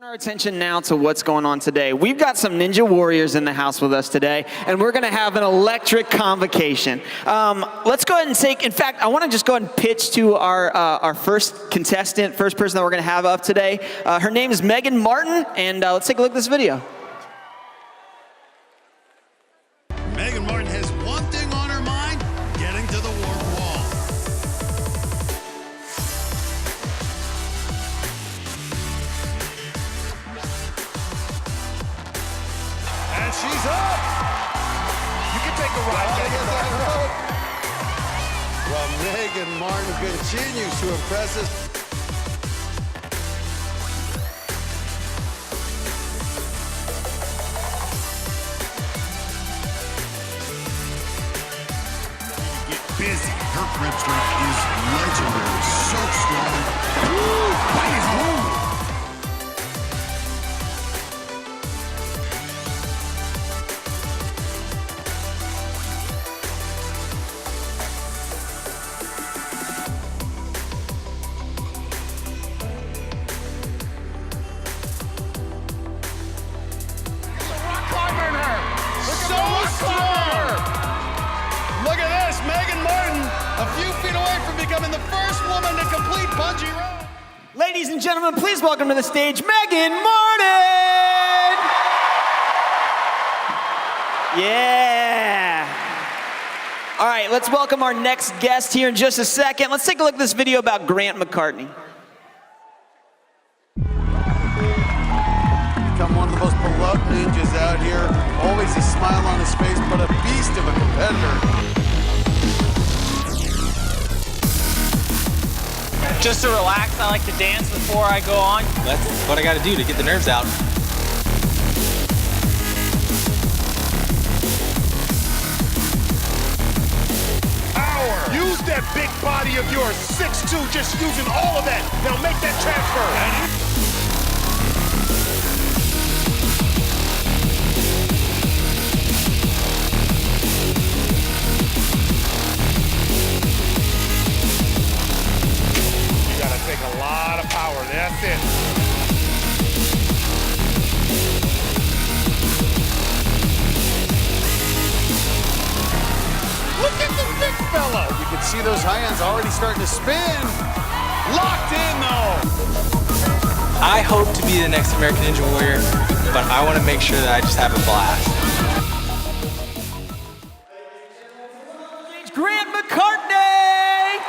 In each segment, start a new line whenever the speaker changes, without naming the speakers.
Our attention now to what's going on today. We've got some Ninja Warriors in the house with us today, and we're going to have an electric convocation. Let's go ahead and take, in fact, I want to just go ahead and pitch to our first contestant, first person that we're going to have up today. Her name is Meagan Martin, and let's take a look at this video.
Meagan Martin has one thing on her mind, getting to the warp wall. And she's up! You can take a ride, Meagan Martin. Well, Meagan Martin continues to impress us. Busy. Her grip strength is legendary. So strong. Woo! Bite his move. There's a rock climber in her. Look at the rock climber. Look at this, Meagan Martin, a few feet away from becoming the first woman to complete bungee rope.
Ladies and gentlemen, please welcome to the stage, Meagan Martin! Yeah! All right, let's welcome our next guest here in just a second. Let's take a look at this video about Grant McCartney.
Become one of the most beloved ninjas out here. Always a smile on his face, but a beast of a competitor.
Just to relax, I like to dance before I go on. That's what I gotta do to get the nerves out.
Use that big body of yours, 6'2", just using all of that. Now make that transfer. You gotta take a lot of power, that's it. Look at the big fella.
You can see those high ends already starting to spin.
Locked in though.
I hope to be the next American Ninja Warrior, but I want to make sure that I just have a blast.
Grant McCartney!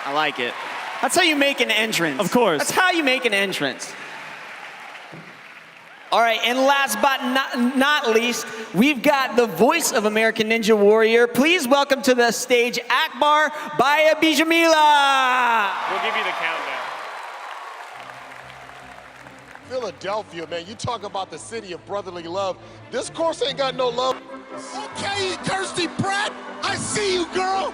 I like it. That's how you make an entrance.
Of course.
That's how you make an entrance. All right, and last but not least, we've got the voice of American Ninja Warrior. Please welcome to the stage, Akbar Baya Bijamila.
We'll give you the countdown.
Philadelphia, man, you talk about the city of brotherly love. This course ain't got no love. Okay, Kirsty Pratt, I see you, girl.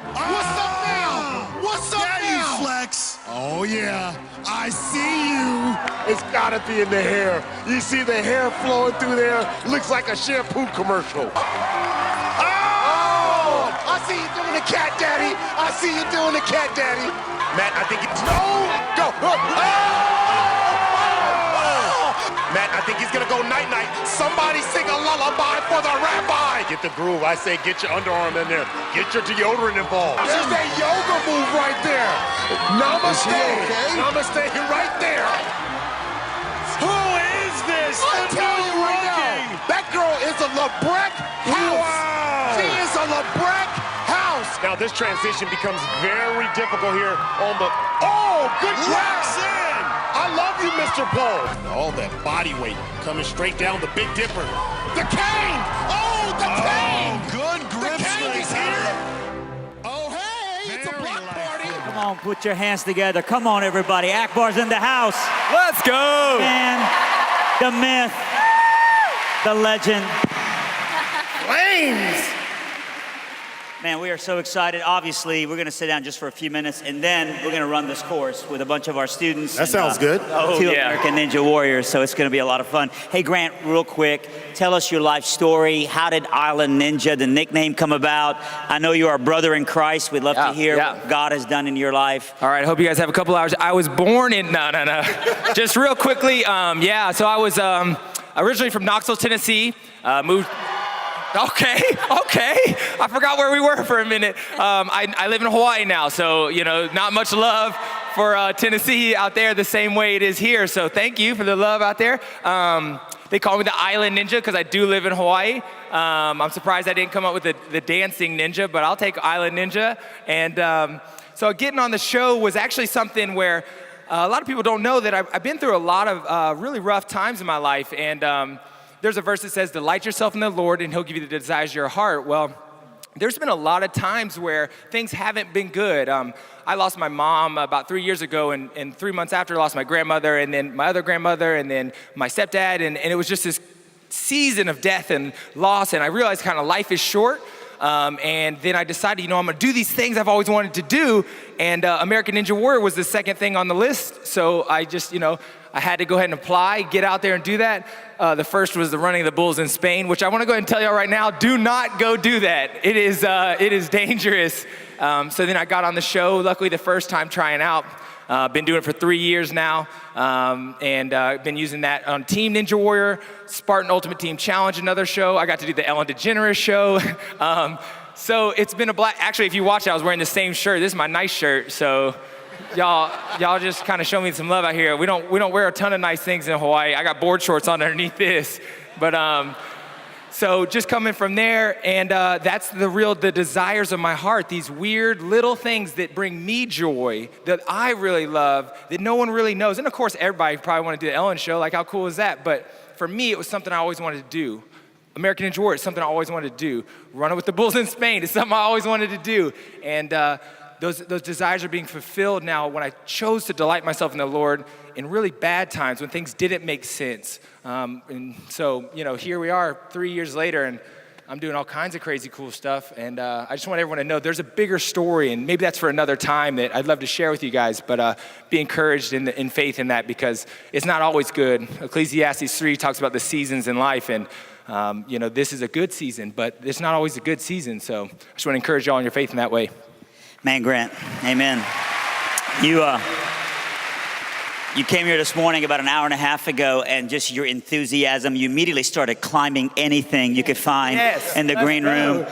What's up now? What's up now?
Flex. Oh, yeah. I see you.
It's gotta be in the hair. You see the hair flowing through there? Looks like a shampoo commercial. Oh! I see you doing the cat daddy. I see you doing the cat daddy. Matt, I think it's... No! Go! Oh! Matt, I think he's gonna go night-night. Somebody sing a lullaby for the rabbi. Get the groove. I say get your underarm in there. Get your deodorant involved. There's that yoga move right there. Namaste.
Okay?
Namaste right there.
Who is this?
I tell you right now, that girl is a LeBrec house.
Wow.
She is a LeBrec house. Now this transition becomes very difficult here on the... Oh, good grab. I love you, Mr. Pole. All that body weight coming straight down the Big Dipper. The cane! Oh, the cane!
Good grip
The cane is
strength.
here. Oh, hey, it's a block party.
Come on, put your hands together. Come on, everybody. Akbar's in the house.
Let's go!
And the myth, the legend.
Flames!
Man, we are so excited. Obviously, we're going to sit down just for a few minutes, and then we're going to run this course with a bunch of our students.
That sounds good.
Two American Ninja Warriors, so it's going to be a lot of fun. Hey, Grant, real quick, tell us your life story. How did Island Ninja, the nickname, come about? I know you are a brother in Christ. We'd love to hear what God has done in your life.
All right, I hope you guys have a couple hours. I was born in, no. Just real quickly, so I was originally from Knoxville, Tennessee, moved. Okay. I forgot where we were for a minute. I live in Hawaii now, so, not much love for Tennessee out there the same way it is here. So thank you for the love out there. They call me the Island Ninja because I do live in Hawaii. I'm surprised I didn't come up with the dancing ninja, but I'll take Island Ninja. And so getting on the show was actually something where a lot of people don't know that I've been through a lot of really rough times in my life. And there's a verse that says, delight yourself in the Lord and he'll give you the desires of your heart. Well, there's been a lot of times where things haven't been good. I lost my mom about 3 years ago, and 3 months after I lost my grandmother, and then my other grandmother, and then my stepdad, and it was just this season of death and loss, and I realized kind of life is short. And then I decided, I'm gonna do these things I've always wanted to do, and American Ninja Warrior was the second thing on the list, so I just, I had to go ahead and apply, get out there and do that. The first was the running of the bulls in Spain, which I want to go ahead and tell y'all right now, do not go do that. It is dangerous. So then I got on the show, luckily the first time trying out. Been doing it for 3 years now, and been using that on Team Ninja Warrior, Spartan Ultimate Team Challenge, another show. I got to do the Ellen DeGeneres show. So it's been a blast. Actually, if you watch it, I was wearing the same shirt. This is my nice shirt, so y'all just kind of show me some love out here. We don't wear a ton of nice things in Hawaii. I got board shorts on underneath this, but so just coming from there, and that's the desires of my heart, these weird little things that bring me joy, that I really love, that no one really knows. And of course, everybody probably want to do the Ellen show, like how cool is that? But for me, it was something I always wanted to do. American Ninja Warrior is something I always wanted to do. Running with the bulls in Spain is something I always wanted to do. And those desires are being fulfilled now when I chose to delight myself in the Lord in really bad times when things didn't make sense. And so, here we are 3 years later, and I'm doing all kinds of crazy cool stuff. And I just want everyone to know there's a bigger story, and maybe that's for another time that I'd love to share with you guys, but be encouraged in faith in that, because it's not always good. Ecclesiastes 3 talks about the seasons in life, and this is a good season, but it's not always a good season. So I just want to encourage y'all in your faith in that way.
Man, Grant, amen. You came here this morning about an hour and a half ago, and just your enthusiasm, you immediately started climbing anything you could find in the green room.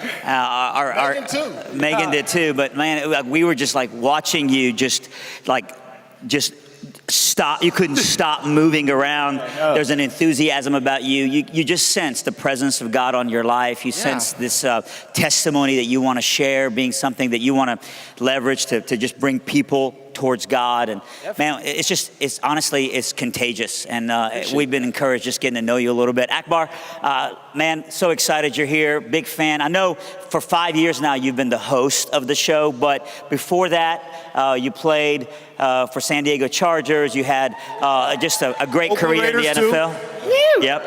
Meagan did too, but man, we were just like watching you just stop. You couldn't stop moving around. There's an enthusiasm about you. You just sense the presence of God on your life. You sense this testimony that you want to share, being something that you want to leverage to just bring people towards God. And man, it's honestly contagious. And we've been encouraged just getting to know you a little bit. Akbar, man, so excited you're here. Big fan. I know for 5 years now you've been the host of the show, but before that, you played for San Diego Chargers. You had just a great career in the NFL. Yep.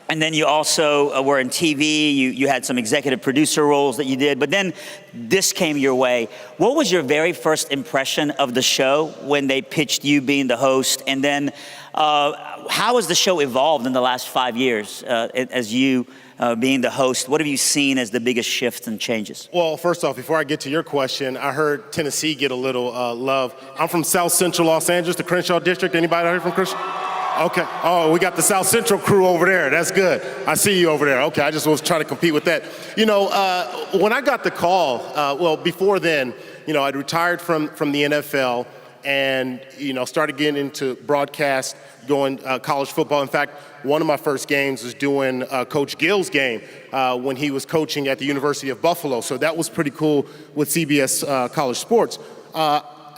And then you also were in TV. You had some executive producer roles that you did, but then this came your way. What was your very first impression of the show when they pitched you being the host? And then how has the show evolved in the last 5 years as you being the host? What have you seen as the biggest shifts and changes?
Well, first off, before I get to your question, I heard Tennessee get a little love. I'm from South Central Los Angeles, the Crenshaw District. Anybody out here from Crenshaw? Okay. Oh, we got the South Central crew over there. That's good. I see you over there. Okay, I just was trying to compete with that. When I got the call, before then, I'd retired from the NFL and, started getting into broadcast, going college football. In fact, one of my first games was doing Coach Gill's game when he was coaching at the University of Buffalo. So that was pretty cool with CBS College Sports.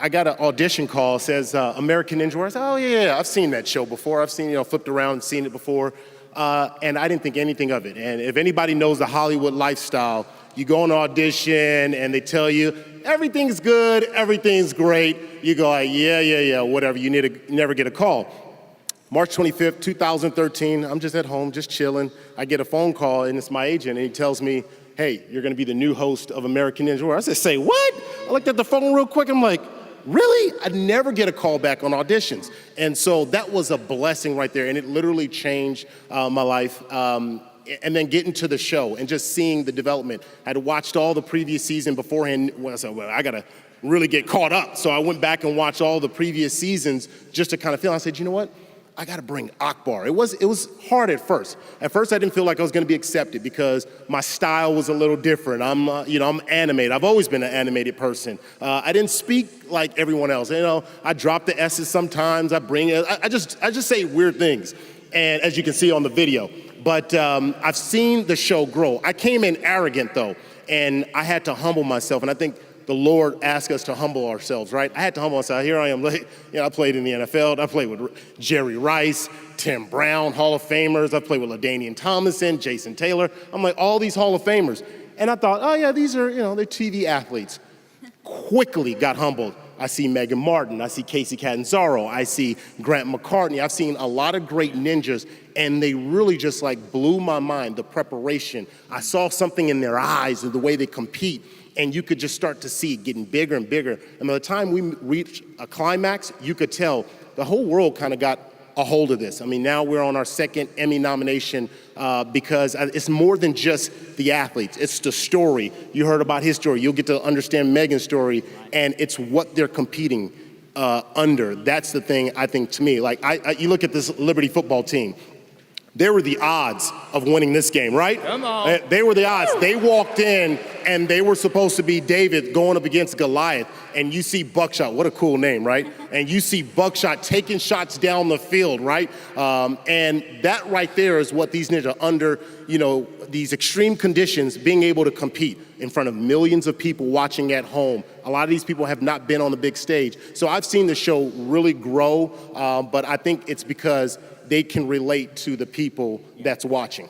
I got an audition call, says American Ninja Warrior. I said, oh yeah, I've seen that show before. I've seen, flipped around and seen it before. And I didn't think anything of it. And if anybody knows the Hollywood lifestyle, you go on an audition and they tell you, everything's good, everything's great. You go like, yeah, whatever. You never get a call. March 25th, 2013, I'm just at home, just chilling. I get a phone call and it's my agent and he tells me, hey, you're going to be the new host of American Ninja Warrior. I said, say what? I looked at the phone real quick. I'm like, really? I never get a call back on auditions. And so that was a blessing right there. And it literally changed my life. And then getting to the show and just seeing the development. I had watched all the previous season beforehand. I said, well, I got to really get caught up. So I went back and watched all the previous seasons just to kind of feel. I said, you know what? I got to bring Akbar. It was hard at first. At first, I didn't feel like I was going to be accepted because my style was a little different. I'm animated. I've always been an animated person. I didn't speak like everyone else. I drop the S's sometimes. I just say weird things. And as you can see on the video. But I've seen the show grow. I came in arrogant though, and I had to humble myself. And I think the Lord asked us to humble ourselves, right? I had to humble myself. Here I am, I played in the NFL. I played with Jerry Rice, Tim Brown, Hall of Famers. I played with LaDainian Tomlinson, Jason Taylor. I'm like, all these Hall of Famers. And I thought, oh yeah, these are, they're TV athletes. Quickly got humbled. I see Meagan Martin, I see Casey Catanzaro, I see Grant McCartney. I've seen a lot of great ninjas, and they really just blew my mind, the preparation. I saw something in their eyes and the way they compete, and you could just start to see it getting bigger and bigger. And by the time we reached a climax, you could tell the whole world kind of got a hold of this. I mean, now we're on our second Emmy nomination because it's more than just the athletes. It's the story. You heard about his story. You'll get to understand Meagan's story, and it's what they're competing under. That's the thing, I think, to me. You look at this Liberty football team. They were the odds of winning this game, right?
Come on.
They were the odds. They walked in, and they were supposed to be David going up against Goliath, and you see Buckshot. What a cool name, right? And you see Buckshot taking shots down the field, right? And that right there is what these ninjas under, these extreme conditions, being able to compete in front of millions of people watching at home. A lot of these people have not been on the big stage. So I've seen the show really grow, but I think it's because they can relate to the people that's watching.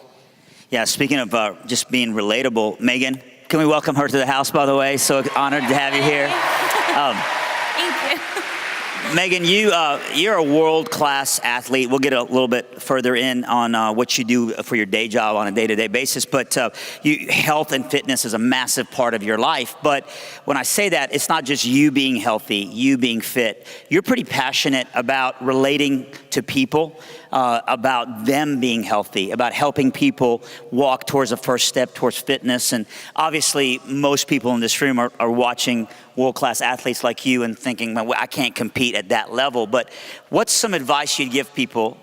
Yeah, speaking of just being relatable, Meagan, can we welcome her to the house, by the way? So honored to have you here.
Thank you.
Meagan, you're a world-class athlete. We'll get a little bit further in on what you do for your day job on a day-to-day basis, but health and fitness is a massive part of your life. But when I say that, it's not just you being healthy, you being fit. You're pretty passionate about relating to people, about them being healthy, about helping people walk towards a first step towards fitness. And obviously, most people in this room are watching world-class athletes like you and thinking, well, I can't compete at that level. But what's some advice you'd give people,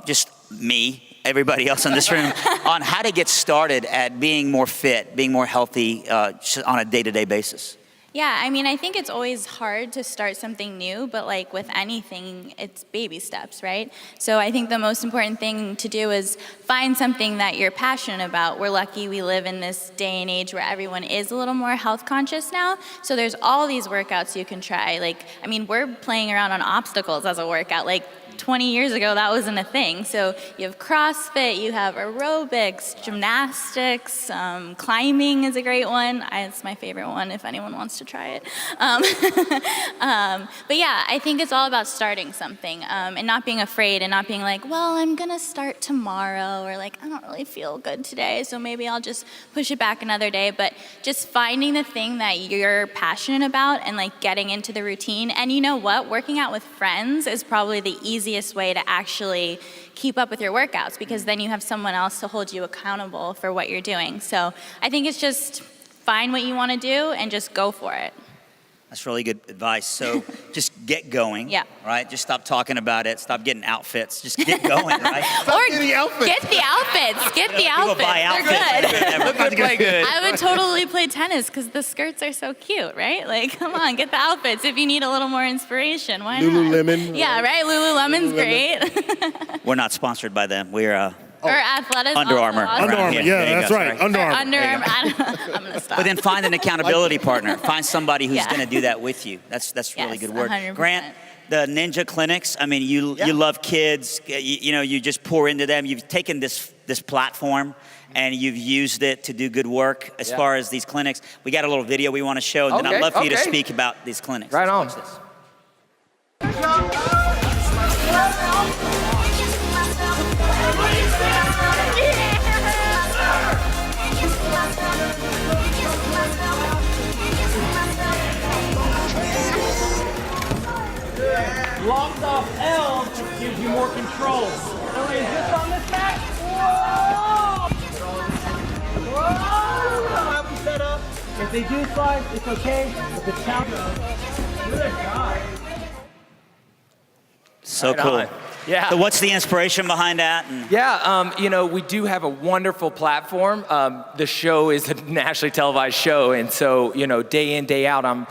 just me, everybody else in this room, on how to get started at being more fit, being more healthy on a day-to-day basis?
Yeah, I think it's always hard to start something new, but with anything, it's baby steps, right? So I think the most important thing to do is find something that you're passionate about. We're lucky we live in this day and age where everyone is a little more health conscious now. So there's all these workouts you can try. We're playing around on obstacles as a workout. 20 years ago, that wasn't a thing. So you have CrossFit, you have aerobics, gymnastics, climbing is a great one. It's my favorite one if anyone wants to try it. But yeah, I think it's all about starting something and not being afraid and not being well, I'm gonna start tomorrow, or I don't really feel good today, so maybe I'll just push it back another day. But just finding the thing that you're passionate about and getting into the routine. And you know what? Working out with friends is probably the easiest way to actually keep up with your workouts, because then you have someone else to hold you accountable for what you're doing. So I think it's just find what you want to do and just go for it.
That's really good advice. So just get going,
Yeah.
right? Just stop talking about it. Stop getting outfits. Just get going, right?
Or
getting outfits.
get the outfits. Get the
People
outfits.
buy outfits.
They're good.
Look good, play good.
I would totally play tennis because the skirts are so cute, right? Come on, get the outfits. If you need a little more inspiration, why not?
Lululemon.
Yeah, right? Lululemon's great.
We're not sponsored by them. We're
Or athletics.
Under
also
Armour.
awesome.
Under
Right.
Armour,
Yeah,
yeah,
there you
that's
go,
right.
sorry.
Under
Or
Armour.
Under Armour. I'm gonna stop.
But then find an accountability partner. Find somebody who's
Yeah.
going to do that with you. That's really
Yes,
good word.
100%.
Grant, the ninja clinics. You love kids. You just pour into them. You've taken this platform and you've used it to do good work as far as these clinics. We got a little video we want to show, and then I'd love for you to speak about these clinics.
Right
Let's
on.
watch this.
Locked off L gives you more control. So is this on this mat? Whoa! Whoa! Have them set up. If they do slide, it's okay. If it's down, good God.
So
Right
cool.
on. Yeah.
So what's the inspiration behind that?
Yeah, you know, we do have a wonderful platform. The show is a nationally televised show, and so, you know, day in, day out, I'm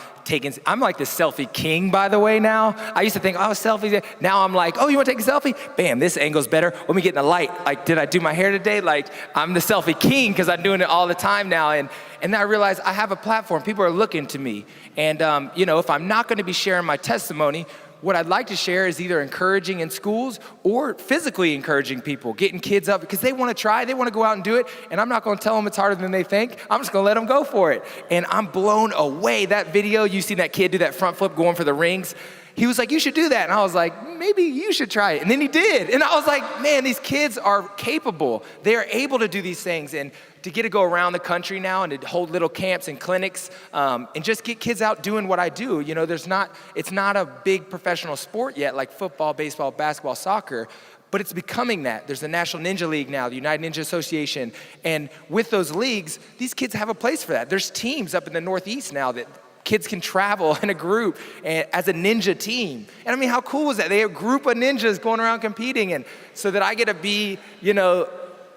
like the selfie king, by the way, now. I used to think, oh, selfies. Now I'm like, oh, you want to take a selfie? Bam, this angle's better. Let me get in the light. Like, did I do my hair today? Like, I'm the selfie king because I'm doing it all the time now. And then I realized I have a platform. People are looking to me. And, you know, if I'm not going to be sharing my testimony, what I'd like to share is either encouraging in schools or physically encouraging people, getting kids up because they want to try, they want to go out and do it, and I'm not going to tell them it's harder than they think. I'm just going to let them go for it. And I'm blown away. That video, you seen that kid do that front flip going for the rings? He was like, you should do that. And I was like, maybe you should try it. And then he did. And I was like, man, these kids are capable. They are able to do these things. And to get to go around the country now and to hold little camps and clinics and just get kids out doing what I do. You know, it's not a big professional sport yet like football, baseball, basketball, soccer, but it's becoming that. There's the National Ninja League now, the United Ninja Association. And with those leagues, these kids have a place for that. There's teams up in the Northeast now that kids can travel in a group as a ninja team. And I mean, how cool was that? They have a group of ninjas going around competing, and so that I get to be, you know,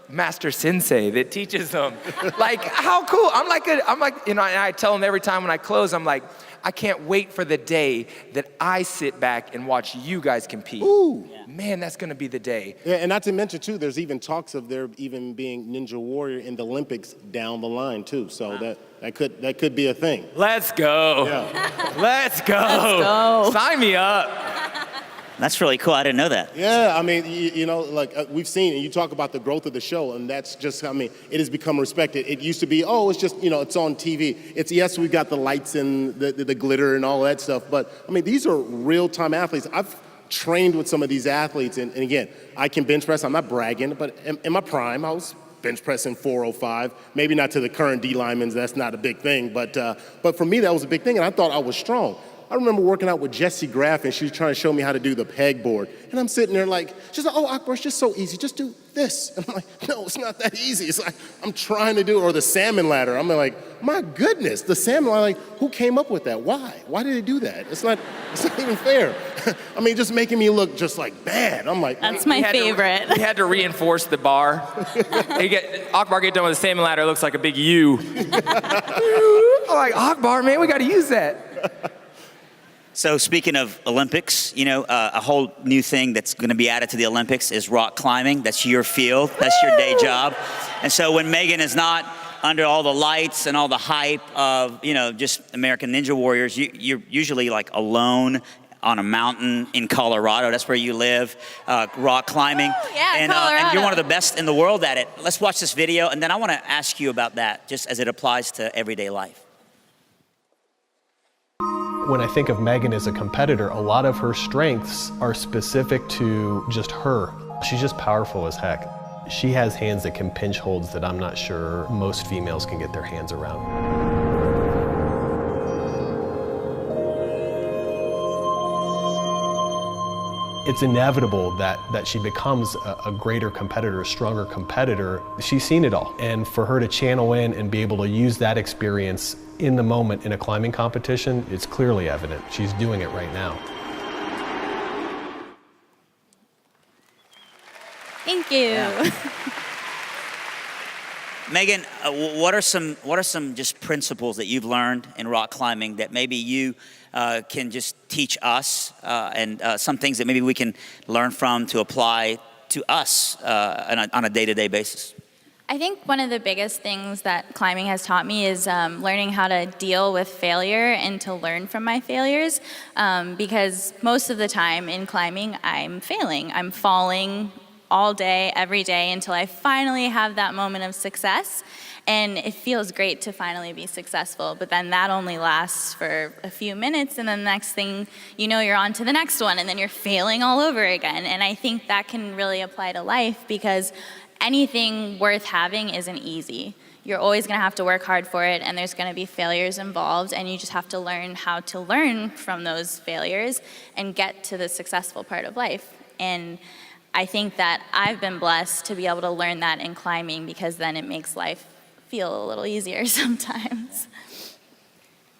master sensei that teaches them. Like, how cool. I'm like, you know, and I tell them every time when I close, I'm like, I can't wait for the day that I sit back and watch you guys compete.
Ooh.
Man, that's gonna be the day.
Yeah, and not to mention too, there's even talks of there even being Ninja Warrior in the Olympics down the line too. So that could be a thing.
Let's go.
Yeah.
Let's go.
Let's go.
Sign me up.
That's really cool. I didn't know that.
Yeah, I mean, you know, like we've seen, and you talk about the growth of the show, and that's just, I mean, it has become respected. It used to be, oh, it's just, you know, it's on TV. It's, yes, we got the lights and the glitter and all that stuff, but I mean, these are real-time athletes. I've trained with some of these athletes, and again, I can bench press. I'm not bragging, but in my prime, I was bench pressing 405. Maybe not to the current D linemen, that's not a big thing, but for me, that was a big thing, and I thought I was strong. I remember working out with Jessie Graff, and she was trying to show me how to do the pegboard. And I'm sitting there like, she's like, oh, Akbar, it's just so easy. Just do this. And I'm like, no, it's not that easy. It's like, I'm trying to do it. Or the salmon ladder. I'm like, my goodness, the salmon ladder, like, who came up with that? Why? Why did they do that? It's not even fair. I mean, just making me look just like bad. I'm like,
That's my favorite.
We had to reinforce the bar. Akbar get done with the salmon ladder, it looks like a big U. I'm like, Akbar, man, we got to use that.
So speaking of Olympics, you know, a whole new thing that's going to be added to the Olympics is rock climbing. That's your field. That's your day job. And so when Meagan is not under all the lights and all the hype of, you know, just American Ninja Warriors, you're usually like alone on a mountain in Colorado. That's where you live, rock climbing.
Oh, yeah,
and
Colorado.
you're one of the best in the world at it. Let's watch this video, and then I want to ask you about that, just as it applies to everyday life.
When I think of Meagan as a competitor, a lot of her strengths are specific to just her. She's just powerful as heck. She has hands that can pinch holds that I'm not sure most females can get their hands around. It's inevitable that she becomes a greater competitor, a stronger competitor. She's seen it all. And for her to channel in and be able to use that experience in the moment in a climbing competition, it's clearly evident. She's doing it right now.
Thank you.
Yeah. Meagan, what are some just principles that you've learned in rock climbing that maybe you can just teach us, and some things that maybe we can learn from to apply to us on a day-to-day basis?
I think one of the biggest things that climbing has taught me is learning how to deal with failure and to learn from my failures, because most of the time in climbing I'm failing. I'm falling all day, every day, until I finally have that moment of success. And it feels great to finally be successful, but then that only lasts for a few minutes, and then the next thing you know, you're on to the next one, and then you're failing all over again. And I think that can really apply to life, because anything worth having isn't easy. you're always going to have to work hard for it, and there's going to be failures involved, and you just have to learn how to learn from those failures and get to the successful part of life. And I think that I've been blessed to be able to learn that in climbing, because then it makes life feel a little easier sometimes.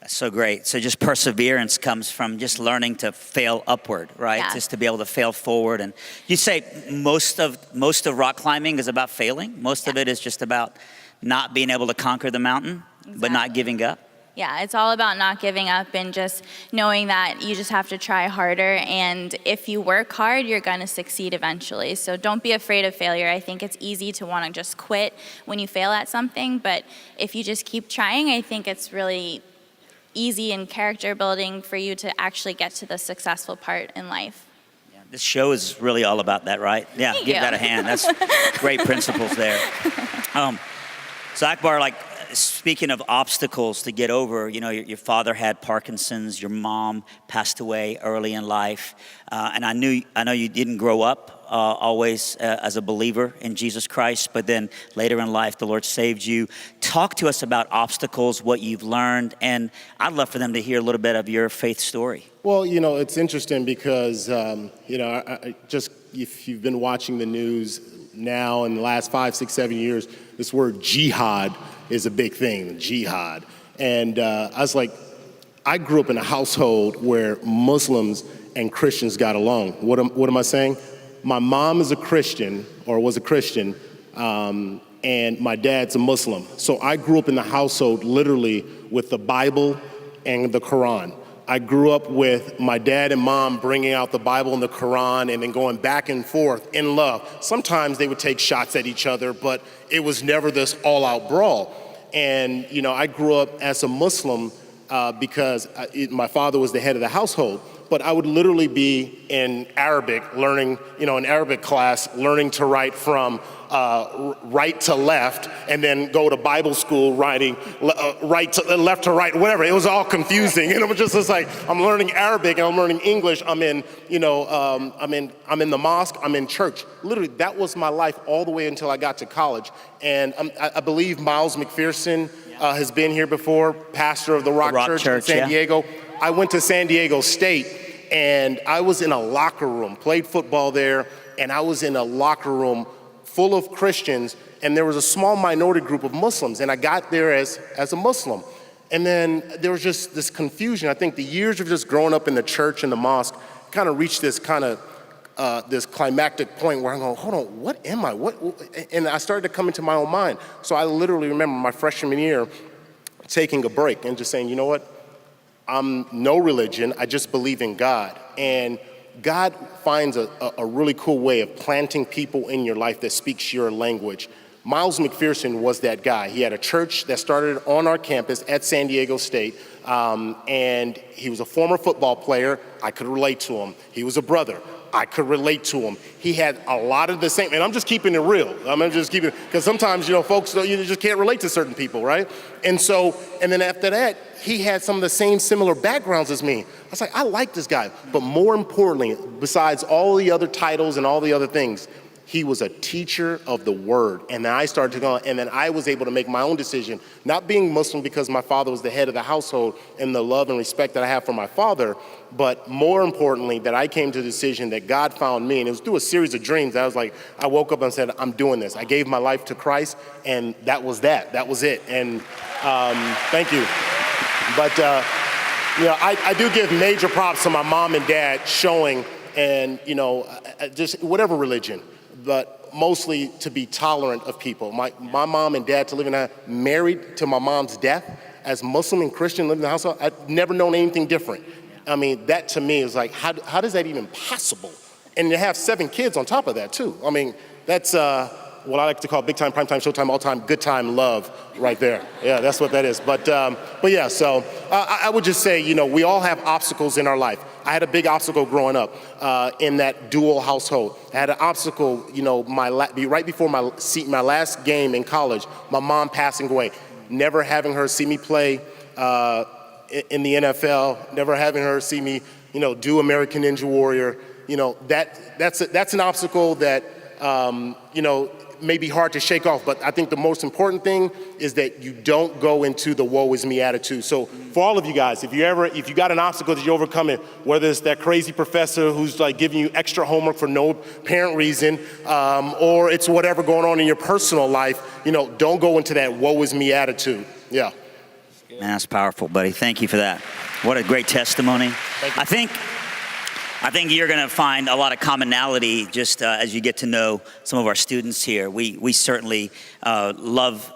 That's so great. So just perseverance comes from just learning to fail upward, right?
Yeah.
Just to be able to fail forward. And you say most of rock climbing is about failing. Most of it is just about not being able to conquer the mountain, but not giving up.
Yeah, it's all about not giving up and just knowing that you just have to try harder. And if you work hard, you're going to succeed eventually. So don't be afraid of failure. I think it's easy to want to just quit when you fail at something. But if you just keep trying, I think it's really easy and character building for you to actually get to the successful part in life.
Yeah, this show is really all about that, right? Yeah,
Thank
give
you.
that a hand. That's great principles there. So Akbar, like, speaking of obstacles to get over, you know, your father had Parkinson's, your mom passed away early in life, and I know you didn't grow up always as a believer in Jesus Christ, but then later in life, the Lord saved you. Talk to us about obstacles, what you've learned, and I'd love for them to hear a little bit of your faith story.
Well, you know, it's interesting because, you know, I just, if you've been watching the news now in the last 5, 6, 7 years, this word jihad is a big thing, jihad. And I was like, I grew up in a household where Muslims and Christians got along. What am I saying? My mom is a Christian, or was a Christian, and my dad's a Muslim. So I grew up in the household literally with the Bible and the Quran. I grew up with my dad and mom bringing out the Bible and the Quran and then going back and forth in love. Sometimes they would take shots at each other, but it was never this all-out brawl. And, you know, I grew up as a Muslim because my father was the head of the household. But I would literally be in Arabic, learning, you know, in Arabic class, learning to write from right to left, and then go to Bible school writing left to right, whatever. It was all confusing, and it was just like I'm learning Arabic and I'm learning English. I'm in, you know, I'm in the mosque. I'm in church. Literally, that was my life all the way until I got to college. And I believe Miles McPherson has been here before, pastor of the Rock Church in San Diego. I went to San Diego State, and I was in a locker room, played football there, and I was in a locker room full of Christians, and there was a small minority group of Muslims, and I got there as a Muslim. And then there was just this confusion. I think the years of just growing up in the church and the mosque kind of reached this kind of this climactic point where I'm going, hold on, what am I? What? And I started to come into my own mind. So I literally remember my freshman year taking a break and just saying, you know what? I'm no religion, I just believe in God. And God finds a really cool way of planting people in your life that speaks your language. Miles McPherson was that guy. He had a church that started on our campus at San Diego State, and he was a former football player. I could relate to him. He was a brother. I could relate to him. He had a lot of the same, and I'm just keeping it real. I'm just keeping it, because sometimes, you know, folks, you just can't relate to certain people, right? And then after that, he had some of the same similar backgrounds as me. I was like, I like this guy. But more importantly, besides all the other titles and all the other things, he was a teacher of the word. And then I started to go, and then I was able to make my own decision, not being Muslim because my father was the head of the household and the love and respect that I have for my father, but more importantly, that I came to the decision that God found me. And it was through a series of dreams. I was like, I woke up and said, I'm doing this. I gave my life to Christ, and that was that. That was it. And thank you. But, you know, I do give major props to my mom and dad showing, and, you know, just whatever religion, but mostly to be tolerant of people. My mom and dad to live in a, married to my mom's death, as Muslim and Christian living in the household, I've never known anything different. I mean, that to me is like, how does that even possible? And to have 7 kids on top of that too. I mean, that's what I like to call big time, prime time, showtime, all time, good time love right there. Yeah, that's what that is. But yeah, so I would just say, you know, we all have obstacles in our life. I had a big obstacle growing up in that dual household. I had an obstacle, you know, right before my last game in college, my mom passing away, never having her see me play in the NFL, never having her see me, you know, do American Ninja Warrior. You know, that's an obstacle that, you know, may be hard to shake off, but I think the most important thing is that you don't go into the woe is me attitude. So for all of you guys, if you got an obstacle that you're overcoming, whether it's that crazy professor who's like giving you extra homework for no apparent reason, or it's whatever going on in your personal life, don't go into that woe is me attitude. Yeah.
Man, that's powerful, buddy. Thank you for that. What a great testimony. I think you're going to find a lot of commonality just as you get to know some of our students here. We certainly love,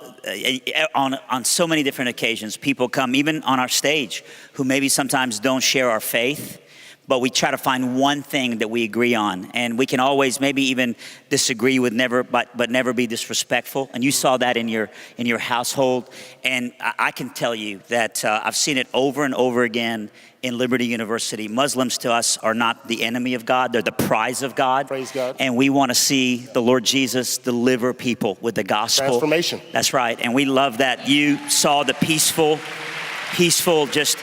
on so many different occasions, people come, even on our stage, who maybe sometimes don't share our faith, but we try to find one thing that we agree on. And we can always maybe even disagree with but never be disrespectful. And you saw that in your household. And I can tell you that I've seen it over and over again in Liberty University. Muslims to us are not the enemy of God, they're the prize of God.
Praise God.
And we want to see the Lord Jesus deliver people with the gospel.
Transformation.
That's right. And we love that you saw the peaceful, just,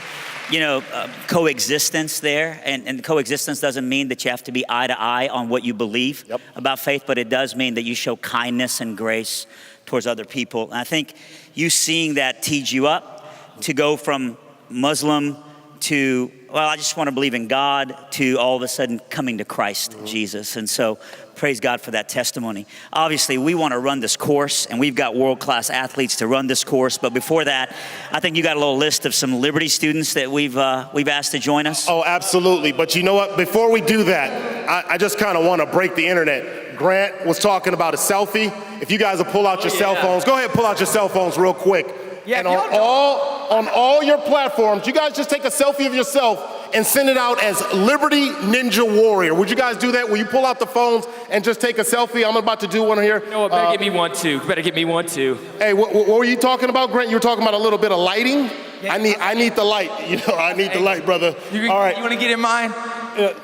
coexistence there. And coexistence doesn't mean that you have to be eye to eye on what you believe about faith, but it does mean that you show kindness and grace towards other people. And I think you seeing that teed you up to go from Muslim to, well, I just want to believe in God, to all of a sudden coming to Christ Jesus. And so praise God for that testimony. Obviously, we want to run this course, and we've got world-class athletes to run this course. But before that, I think you got a little list of some Liberty students that we've asked to join us.
Oh, absolutely. But you know what? Before we do that, I just kind of want to break the internet. Grant was talking about a selfie. If you guys will pull out your cell phones, go ahead and pull out your cell phones real quick.
Yeah,
and on all your platforms, you guys just take a selfie of yourself and send it out as Liberty Ninja Warrior. Would you guys do that? Will you pull out the phones and just take a selfie? I'm about to do one here.
You know what, better get me one too. Better get me one too.
Hey, what were you talking about, Grant? You were talking about a little bit of lighting? Yeah. I need the light. I need the light, brother. All right.
You want to get in mine?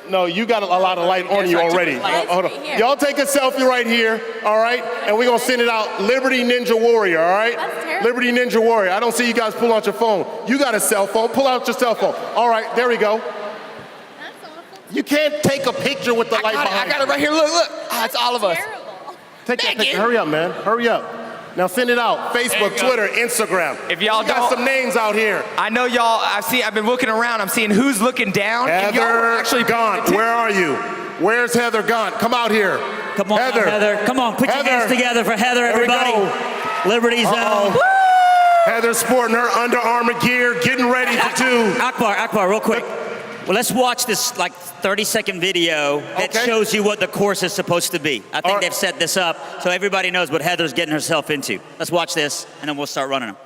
No, you got a lot of light on you already. Hold on. Y'all take a selfie right here, all right? And we're going to send it out, Liberty Ninja Warrior, all right?
That's terrible.
Liberty Ninja Warrior. I don't see you guys pull out your phone. You got a cell phone. Pull out your cell phone. All right, there we go.
That's awful.
You can't take a picture with the light behind
I got it right here. Look. It's all of us.
Terrible.
Take that picture. Hurry up, man. Hurry up. Now send it out. Facebook, Twitter, Instagram.
If y'all
got some names out here.
I know y'all, I've been looking around. I'm seeing who's looking down.
Heather Gaunt, where are you? Where's Heather Gaunt? Come out here.
Come on, Heather. Come on, put your hands together for Heather, everybody. Liberty Zone.
Heather's sporting her Under Armour gear, getting ready to do.
Akbar, real quick. Well, let's watch this 30-second video that shows you what the course is supposed to be. I think they've set this up so everybody knows what Heather's getting herself into. Let's watch this, and then we'll start running them.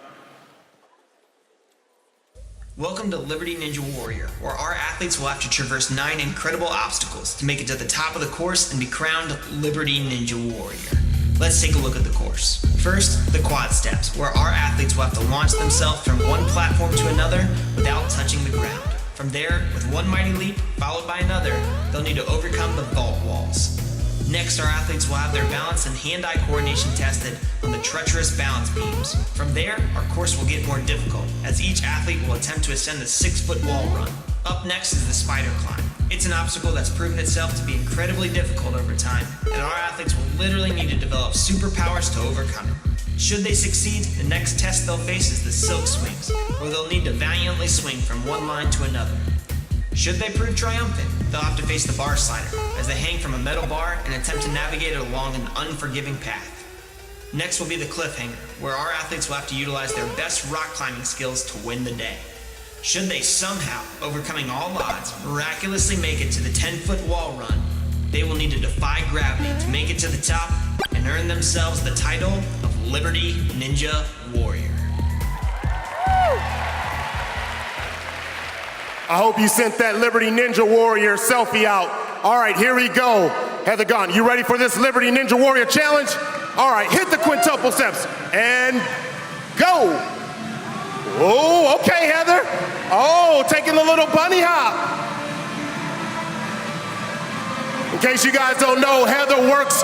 Welcome to Liberty Ninja Warrior, where our athletes will have to traverse 9 incredible obstacles to make it to the top of the course and be crowned Liberty Ninja Warrior. Let's take a look at the course. First, the quad steps, where our athletes will have to launch themselves from one platform to another without touching the ground. From there, with one mighty leap, followed by another, they'll need to overcome the vault walls. Next, our athletes will have their balance and hand-eye coordination tested on the treacherous balance beams. From there, our course will get more difficult, as each athlete will attempt to ascend the 6-foot wall run. Up next is the spider climb. It's an obstacle that's proven itself to be incredibly difficult over time, and our athletes will literally need to develop superpowers to overcome it. Should they succeed, the next test they'll face is the silk swings, where they'll need to valiantly swing from one line to another. Should they prove triumphant, they'll have to face the bar slider, as they hang from a metal bar and attempt to navigate it along an unforgiving path. Next will be the cliffhanger, where our athletes will have to utilize their best rock climbing skills to win the day. Should they somehow, overcoming all odds, miraculously make it to the 10-foot wall run, they will need to defy gravity to make it to the top and earn themselves the title of Liberty Ninja Warrior.
I hope you sent that Liberty Ninja Warrior selfie out. All right, here we go. Heather Gaunt, you ready for this Liberty Ninja Warrior challenge? All right, hit the quintuple steps and go. Oh, okay, Heather. Oh, taking a little bunny hop. In case you guys don't know, Heather works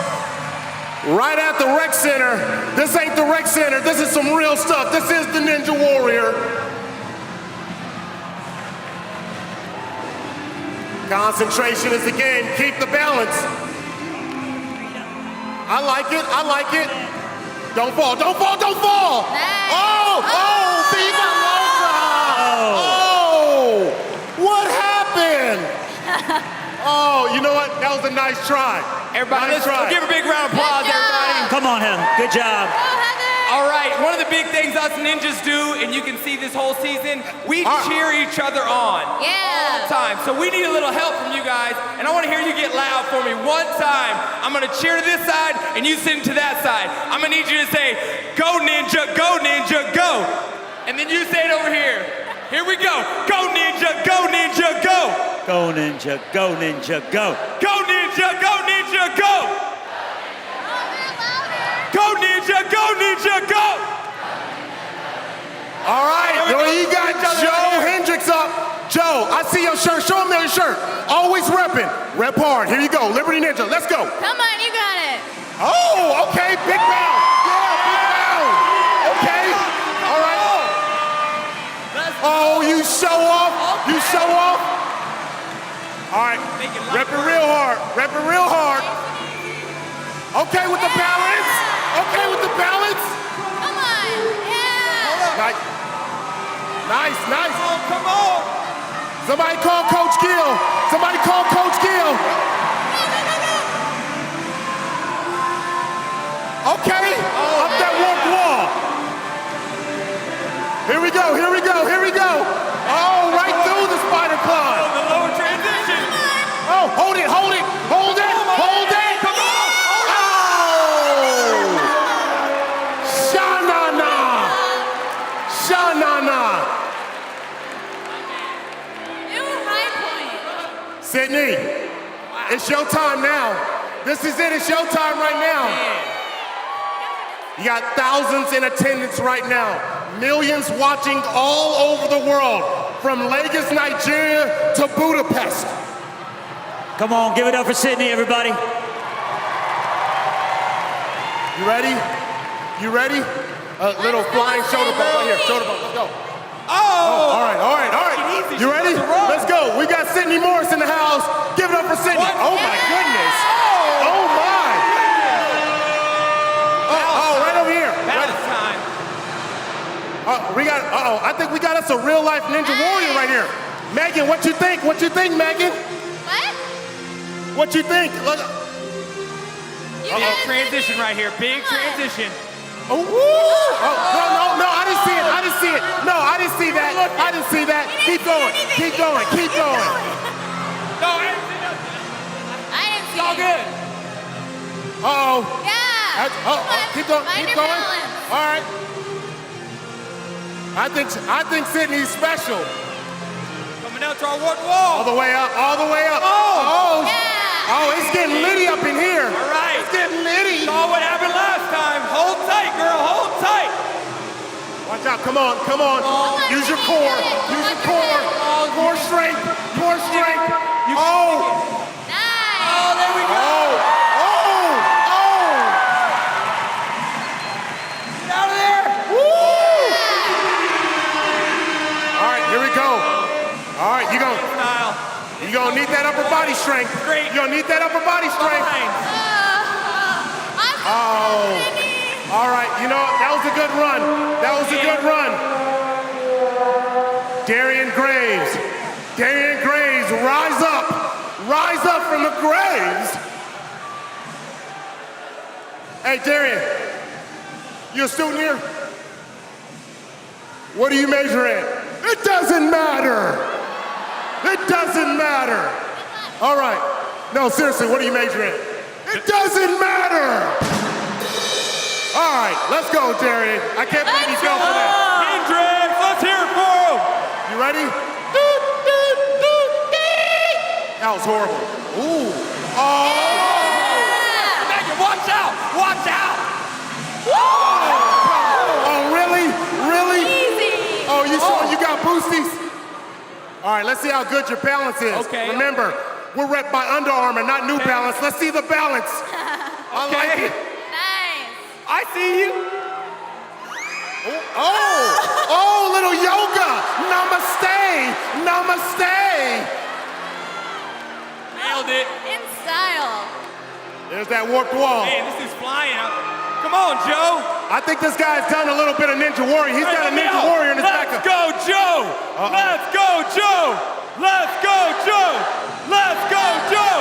right at the rec center. This ain't the rec center. This is some real stuff. This is the Ninja Warrior. Concentration is the game. Keep the balance. I like it. I like it. Don't fall. Don't fall. Don't fall.
Nice.
Oh, Viva Loca. Oh, what happened? Oh, you know what? That was a nice try.
Everybody,
nice
let's give a big round of applause,
Good job.
everybody.
Come on, Heather. Good job.
Go, Heather.
All right, one of the big things us ninjas do, and you can see this whole season, we cheer each other on all the time. So we need a little help from you guys, and I want to hear you get loud for me one time. I'm going to cheer to this side, and you sit to that side. I'm going to need you to say, go ninja, go ninja, go. And then you say it over here. Here we go. Go ninja, go ninja, go.
Go ninja, go ninja, go.
Go ninja, go ninja, go. Go ninja, go ninja, go.
All right, you got Joe Hendricks up. Joe, I see your shirt. Show him your shirt. Always repping. Rep hard. Here you go. Liberty Ninja. Let's go.
Come on, you got it.
Oh, okay. Big bound. Yeah, big bound. Okay. All right. Oh, you show off. You show off. All right. Rep it real hard. Rep it real hard. Okay with the balance. Okay with the balance.
Come on. Yeah.
Nice. Nice, nice.
Come on.
Somebody call Coach Gill. Somebody call Coach Gill. Okay. Up that warped wall. Here we go. Here we go. Here we go. Oh, right through the spider climb.
The lower transition.
Oh, hold it. Hold it. Hold it. Hold it.
Come on.
Oh! Sha-na-na! Sha-na-na!
New high point.
Sydney, it's your time now. This is it. It's your time right now. You got thousands in attendance right now. Millions watching all over the world, from Lagos, Nigeria to Budapest.
Come on, give it up for Sydney, everybody.
You ready? You ready? A little flying shoulder bump right here. Shoulder bump. Let's go.
Oh!
All right, all right, all right. You ready? Let's go. We got Sydney Morris in the house. Give it up for Sydney. Oh my goodness. Oh my. Oh, right over here.
Balance time.
We got. I think we got us a real life ninja warrior right here. Meagan, what you think? What you think, Meagan?
What?
What you think? Look.
Transition right here. Big transition.
Oh, woo! Oh, no, I didn't see it. I didn't see it. No, I didn't see that. I didn't see that. Keep going. Keep going. Keep going.
No,
I didn't see
it's all
it.
good.
Uh-oh.
Yeah.
Keep going.
Mind
Keep
your
going.
balance.
All right. I think Sydney's special.
Coming out to our one wall.
All the way up. All the way up.
Oh.
Yeah.
Oh, it's getting litty up in here.
All right.
It's getting litty.
Saw what happened last time. Hold tight, girl. Hold tight.
Watch out. Come on. Come on. Use your core. Use your core. Core strength. Core strength. Oh.
Nice.
Oh, there we go.
Oh.
Get out of there.
Woo! All right, here we go. All right, you're gonna need that upper body strength.
Great.
You're gonna need that upper body strength. Oh. All right, you know what? That was a good run. That was a good run. Darian Graves. Darian Graves, rise up. Rise up from the graves. Hey, Darian, you a student here? What do you major in? It doesn't matter. It doesn't matter. All right. No, seriously, what do you major in? It doesn't matter. All right, let's go, Darian. I can't believe you fell for that.
Hendricks, let's hear it for him.
You ready? That was horrible. Ooh. Oh.
Meagan, watch out. Watch out.
Oh, really? Really?
Easy.
Oh, you got boosties? All right, let's see how good your balance is.
Okay.
Remember, we're repped by Under Armour, not New Balance. Let's see the balance. I like it.
Nice.
I see you.
Oh, little yoga. Namaste. Namaste.
Nailed it.
In style.
There There's that warped wall.
Man, this is flying. Come on, Joe.
I think this guy's done a little bit of Ninja Warrior. He's got a Ninja Warrior in his backup.
Let's go, Joe. Let's go, Joe. Let's go, Joe. Let's go, Joe.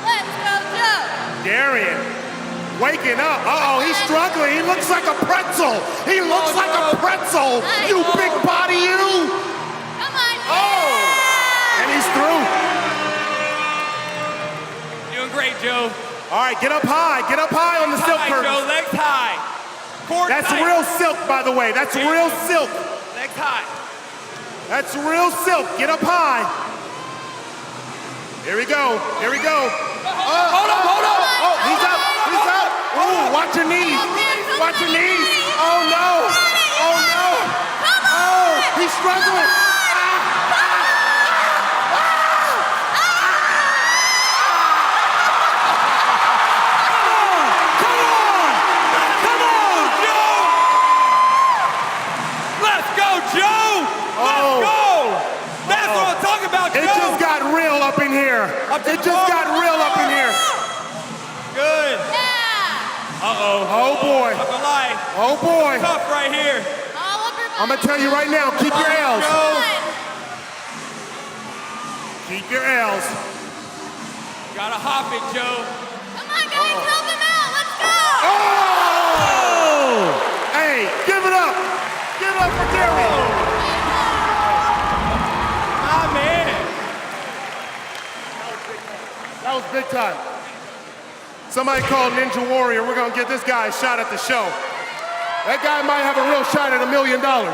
Let's go, Joe.
Darian, waking up. Uh-oh, he's struggling. He looks like a pretzel. He looks like a pretzel. You big body, you.
Come on.
Oh, and he's through.
Doing great, Joe.
All right, get up high. Get up high on the silk
High,
curtain.
Joe. Legs high. Core
That's
tight.
real silk, by the way. That's real silk.
Legs high.
That's real silk. Get up high. Here we go. Here we go.
Hold up, hold up.
Oh, he's up. He's up. Ooh, watch your knees. Watch your knees. Oh, no. Oh, no. Oh, he's struggling. It just got real up in here. It just got real up in here.
Good.
Yeah.
Uh-oh.
Oh, boy.
Not gonna lie.
Oh, boy.
Tough right here.
All over
I'm going to tell you right now, keep your L's. Keep your L's.
Gotta hop it, Joe.
Come on, guys, help him out. Let's go.
Oh! Hey, give it up. Give it up for Darian.
Ah, man.
That was big time. Somebody called Ninja Warrior. We're going to get this guy a shot at the show. That guy might have a real shot at $1 million.
Go.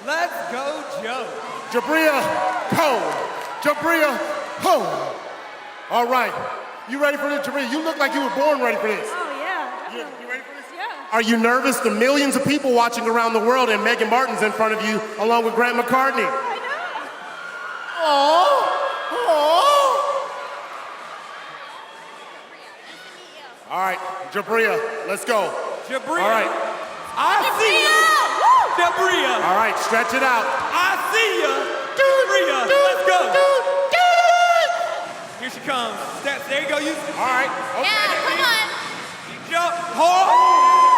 Let's go, Joe.
Jabria Cole. Jabria Cole. All right. You ready for this, Jabria? You look like you were born ready for this.
Oh, yeah.
You ready for this?
Yeah.
Are you nervous? The millions of people watching around the world, and Meagan Martin's in front of you, along with Grant McCartney.
I know.
Oh, oh. All right, Jabria, let's go.
Jabria.
All right.
I see you. Jabria.
All right, stretch it out.
I see you. Jabria. Let's go. Here she comes. There you go.
All right. Okay.
Yeah, come on.
Jump. Hard.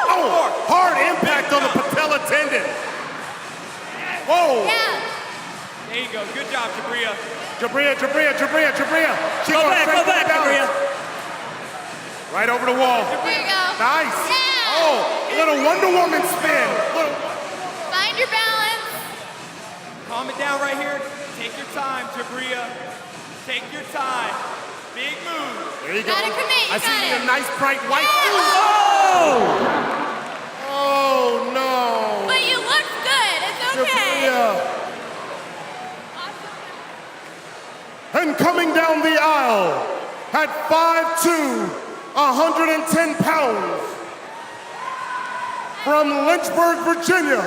Oh, hard impact on the patella tendon. Whoa.
Yeah.
There you go. Good job, Jabria.
Jabria. She
Go
goes
back,
straight
go back,
to the balance.
Jabria.
Right over the wall.
There you go.
Nice.
Yeah.
Oh, little Wonder Woman spin.
Find your balance.
Calm it down right here. Take your time, Jabria. Take your time. Big move.
There you go.
Gotta commit, you
I see
got
you
it.
a nice bright white.
Oh!
Oh no.
But you look good. It's okay.
Jabria. And coming down the aisle at 5'2", 110 pounds, from Lynchburg, Virginia,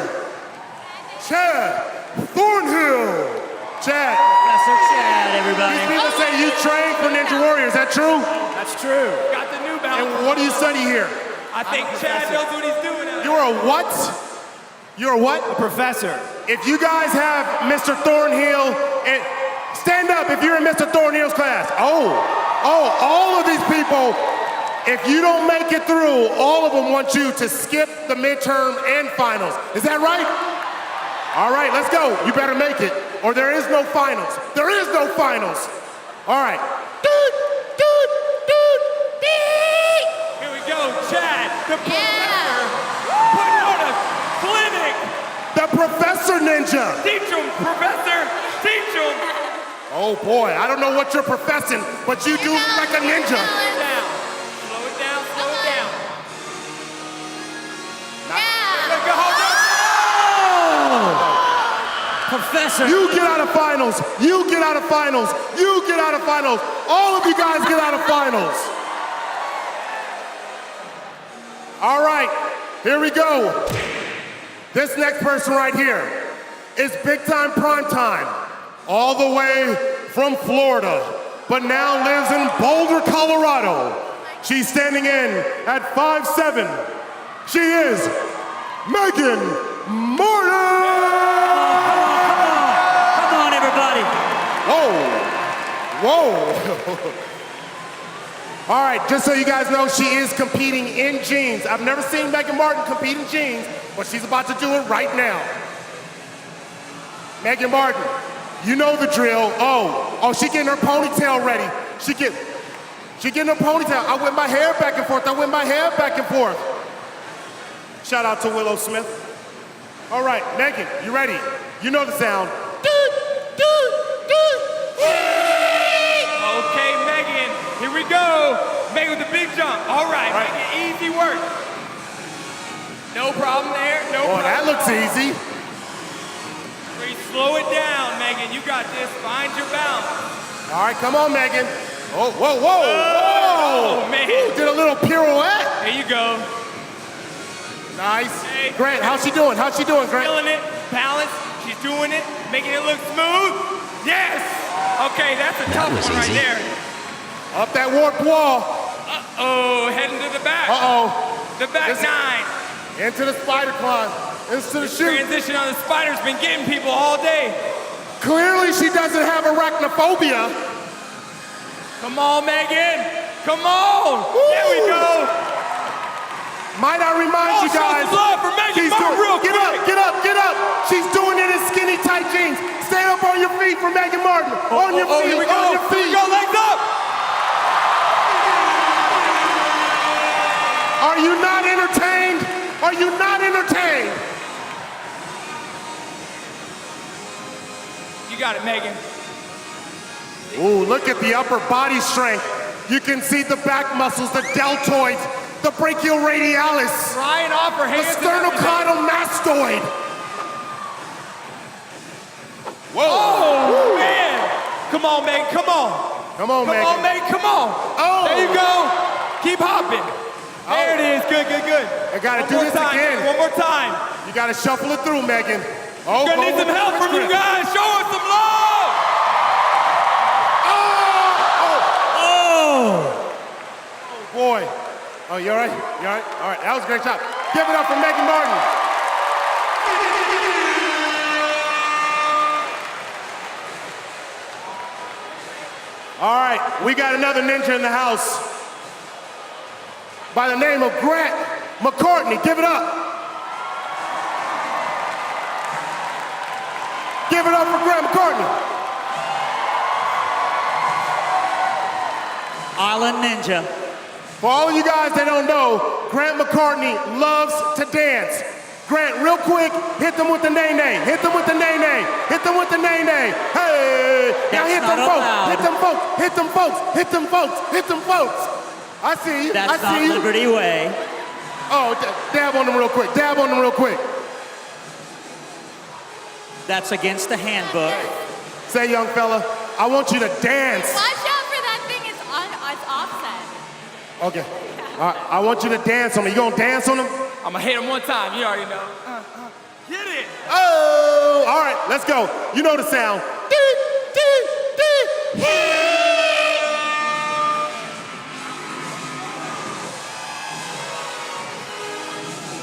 Chad Thornhill. Chad.
Professor Chad, everybody.
These people say you train for Ninja Warrior. Is that true?
That's true. Got the new balance.
And what do you study here?
I think Chad knows what he's doing.
You're a what? You're a what?
A professor.
If you guys have Mr. Thornhill, and stand up if you're in Mr. Thornhill's class. Oh, all of these people, if you don't make it through, all of them want you to skip the midterm and finals. Is that right? All right, let's go. You better make it, or there is no finals. There is no finals. All right.
Here we go, Chad, the professor, putting on a clinic.
The Professor Ninja.
Teach him, professor, teach him.
Oh boy, I don't know what you're professing, but you do look like a ninja.
Slow it down, slow it down.
Yeah.
Go, hold on.
Professor.
You get out of finals. You get out of finals. You get out of finals. All of you guys get out of finals. All right, here we go. This next person right here is big time prime time, all the way from Florida, but now lives in Boulder, Colorado. She's standing in at 5'7". She is Meagan Martin.
Come on, everybody.
Whoa. All right, just so you guys know, she is competing in jeans. I've never seen Meagan Martin compete in jeans, but she's about to do it right now. Meagan Martin, you know the drill. Oh, she getting her ponytail ready. She getting her ponytail. I whip my hair back and forth. Shout out to Willow Smith. All right, Meagan, you ready? You know the sound.
Okay, Meagan, here we go. Meagan with the big jump. All right, Meagan, easy work. No problem there, no problem.
That looks easy.
Slow it down, Meagan. You got this. Find your balance.
All right, come on, Meagan. Whoa,
man.
Ooh, did a little pirouette.
There you go.
Nice.
Hey.
Grant, how's she doing, Grant?
Feeling it. Balance. She's doing it. Making it look smooth. Yes. Okay, that's a tough one right there.
Up that warped wall.
Uh-oh, heading to the back. The back nine.
Into the spider climb. Into the chute.
Transition on the spider's been getting people all day.
Clearly she doesn't have arachnophobia.
Come on, Meagan. Come on. Woo. There we go.
Might I remind you guys.
Show some love for Meagan Martin real quick.
Get up. She's doing it in skinny tight jeans. Stand up on your feet for Meagan Martin. On your feet,
here we go.
on your feet.
Here we go, legs up.
Are you not entertained? Are you not entertained?
You got it, Meagan.
Ooh, look at the upper body strength. You can see the back muscles, the deltoid, the brachioradialis,
Trying off her hands.
the sternocleidomastoid. Whoa.
Oh, man. Come on, Meagan. Come on.
Come on, Meagan.
Come on, Meagan. Come on.
Oh.
There you go. Keep hopping. There it is. Good.
I gotta do this again.
One more time.
You gotta shuffle it through, Meagan.
We're gonna need some help from you guys. Show us some love.
Boy. Oh, you all right? You all right? All right, that was a great job. Give it up for Meagan Martin. All right, we got another ninja in the house by the name of Grant McCartney. Give it up. Give it up for Grant McCartney.
Island Ninja.
For all of you guys that don't know, Grant McCartney loves to dance. Grant, real quick, hit them with the nay-nay. Hit them with the nay-nay. Hit them with the nay-nay. Hey! Now hit them folks. Hit them folks. Hit them folks. Hit them folks. Hit them folks. I see you.
That's
I see
not
you.
Liberty Way.
Oh, dab on them real quick. Dab on them real quick.
That's against the handbook.
Say, young fella, I want you to dance.
Watch out for that thing. It's offset.
Okay. All right, I want you to dance on me. You gonna dance on them?
I'm gonna hit him one time. You already know. Hit it.
Oh, all right, let's go. You know the sound.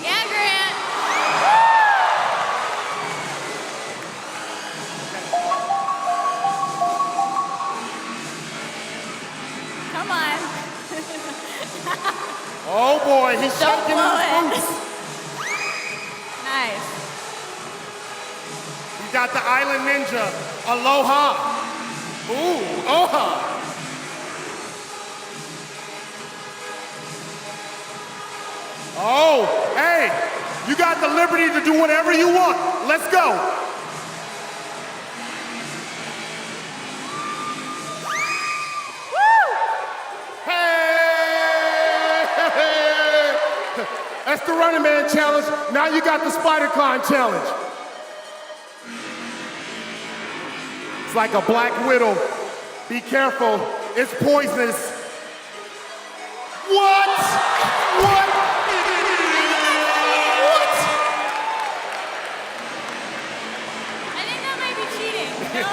Yeah, Grant. Come on.
Oh boy, he's
Don't
shaking
blow
his
it.
boots.
Nice.
We got the Island Ninja. Aloha. Ooh, oha. Oh, hey, you got the liberty to do whatever you want. Let's go. That's the Running Man challenge. Now you got the Spider Climb challenge. It's like a black widow. Be careful, it's poisonous. What? What? What?
I think that might be cheating. No?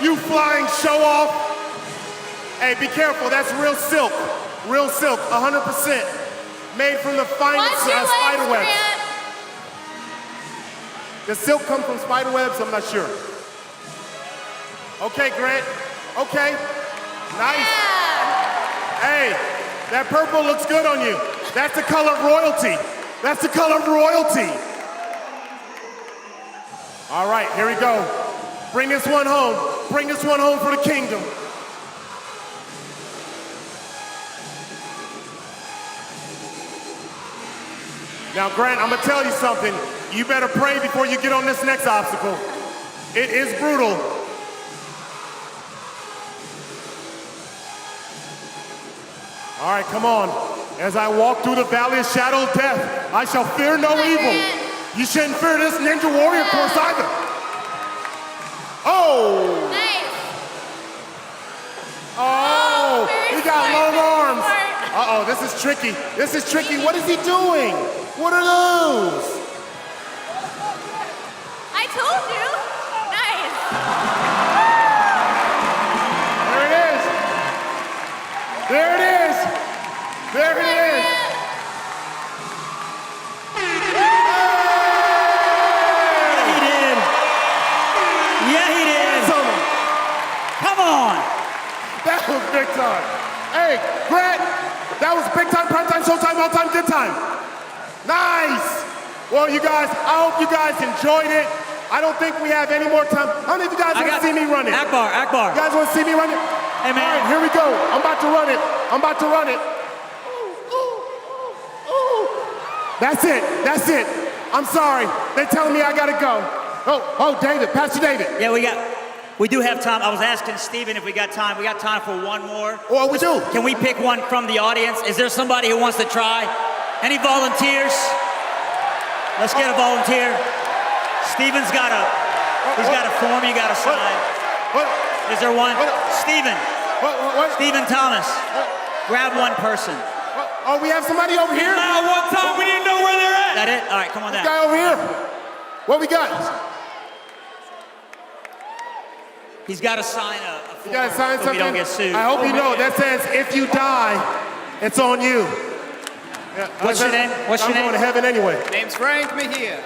You flying show off? Hey, be careful, that's real silk. Real silk, 100%. Made from the finest
Watch your
spider
legs,
webs.
Grant.
Does silk come from spider webs? I'm not sure. Okay, Grant. Okay. Nice.
Yeah.
Hey, That purple looks good on you. That's the color of royalty. That's the color of royalty. All right, here we go. Bring this one home. Bring this one home for the kingdom. Now, Grant, I'm gonna tell you something. You better pray before you get on this next obstacle. It is brutal. All right, come on. As I walk through the valley of shadow of death, I shall fear no evil. You shouldn't fear this Ninja Warrior course either. Oh!
Nice.
Oh! He got long arms. Uh-oh, this is tricky. This is tricky. What is he doing? What are those?
I told you. Nice.
There it is. There it is. There it is.
He did. Yeah, he did. Come on.
That was big time. Hey, Grant, that was big time, prime time, showtime, all time, good time. Nice. Well, you guys, I hope you guys enjoyed it. I don't think we have any more time. How many of you guys want to see me run it?
Akbar.
You guys want to see me run it?
Hey, man.
All right, here we go. I'm about to run it. I'm about to run it. That's it. That's it. I'm sorry. They're telling me I gotta go. Oh, David, Pastor David.
Yeah, we do have time. I was asking Stephen if we got time. We got time for one more.
Well, we do.
Can we pick one from the audience? Is there somebody who wants to try? Any volunteers? Let's get a volunteer. Stephen's got a form you gotta sign. Is there one? Stephen. Stephen Thomas. Grab one person.
Oh, we have somebody over here?
Now, one time, we didn't know where they're at.
That it? All right, come on down.
This guy over here. What we got?
He's got to sign a form
You gotta sign
so
something?
we don't get sued.
I hope you know that says if you die, it's on you. Yeah,
What's your name? What's your
I'm
name?
going to heaven anyway.
Name's Frank Mejia.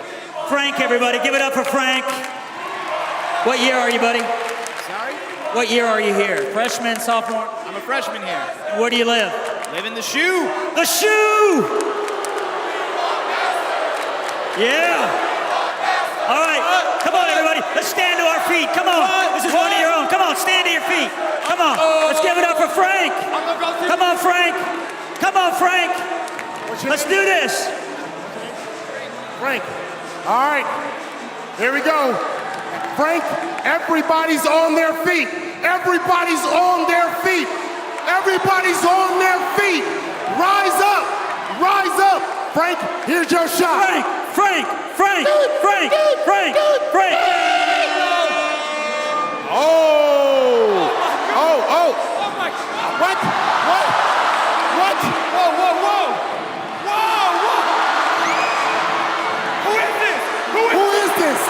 Frank, everybody. Give it up for Frank. What year are you, buddy?
Sorry?
What year are you here? Freshman, sophomore?
I'm a freshman here.
Where do you live?
Live in the shoe.
The shoe! Yeah! All right, come on, everybody. Let's stand to our feet. Come on. This is one of your own. Come on, stand to your feet. Come on. Let's give it up for Frank. Come on, Frank. Come on, Frank. Let's do this.
Frank. All right. Here we go. Frank, everybody's on their feet. Everybody's on their feet. Everybody's on their feet. Rise up. Rise up. Frank, here's your shot.
Frank.
Oh. What? Who is this?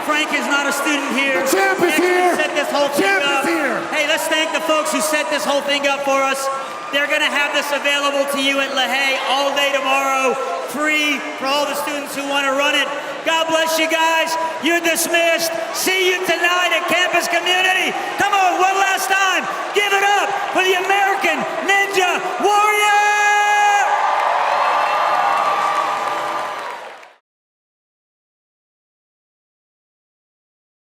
Frank is not a student here.
The champ is here.
Set this whole thing
Champ
up.
is here.
Hey, let's thank the folks who set this whole thing up for us. They're going to have this available to you at LaHaye all day tomorrow, free for all the students who want to run it. God bless you guys. You're dismissed. See you tonight at Campus Community. Come on, one last time. Give it up for the American Ninja Warrior.